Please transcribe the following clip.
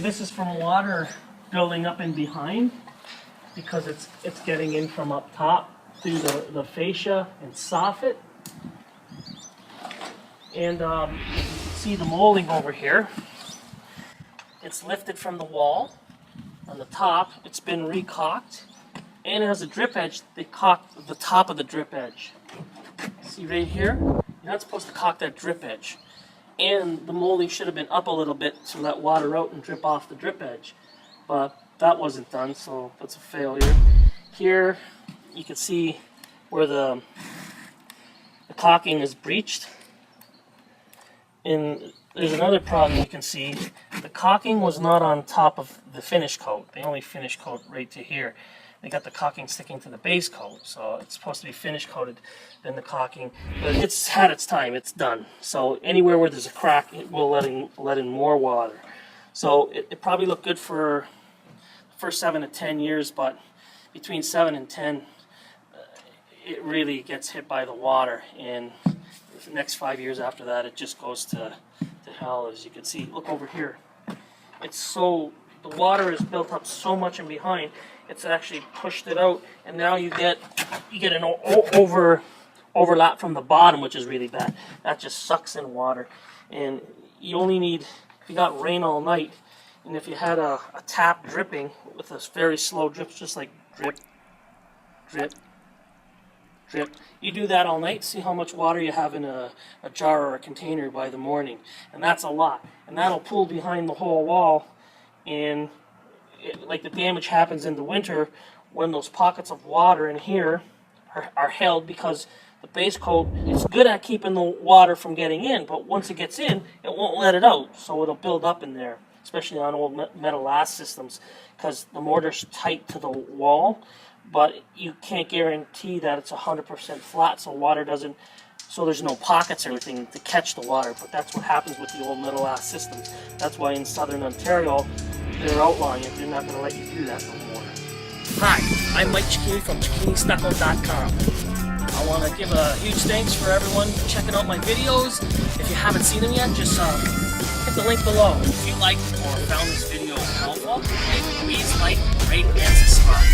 This is from water building up in behind because it's getting in from up top through the fascia and soffit. And you can see the molding over here. It's lifted from the wall on the top. It's been re-caulked, and it has a drip edge. They caulked the top of the drip edge. See right here? You're not supposed to caulk that drip edge. And the molding should have been up a little bit to let water out and drip off the drip edge. But that wasn't done, so that's a failure. Here you can see where the caulking is breached. And there's another problem you can see. The caulking was not on top of the finish coat. They only finish coat right to here. They got the caulking sticking to the base coat, so it's supposed to be finish coated, then the caulking. But it's had its time, it's done. So anywhere where there's a crack, it will let in more water. So it probably looked good for the first 7 to 10 years, but between 7 and 10, it really gets hit by the water. And the next 5 years after that, it just goes to hell, as you can see. Look over here. The water is built up so much in behind, it's actually pushed it out, and now you get an overlap from the bottom, which is really bad. That just sucks in water, and you only need, if you got rain all night, and if you had a tap dripping with a very slow drip, just like drip, drip, drip. You do that all night, see how much water you have in a jar or a container by the morning, and that's a lot, and that'll pull behind the whole wall. And like the damage happens in the winter when those pockets of water in here are held, because the base coat is good at keeping the water from getting in, but once it gets in, it won't let it out, so it'll build up in there, especially on old metal lath systems, because the mortar's tight to the wall, but you can't guarantee that it's 100% flat, so water doesn't, so there's no pockets or anything to catch the water. But that's what happens with the old metal lath systems. That's why in southern Ontario, they're outlawing it. They're not going to let you do that no more. Hi, I'm Mike Cecchini from CecchiniStucco.com. I want to give a huge thanks for everyone checking out my videos. If you haven't seen them yet, just hit the link below. If you liked or found this video helpful, please like, rate, and subscribe.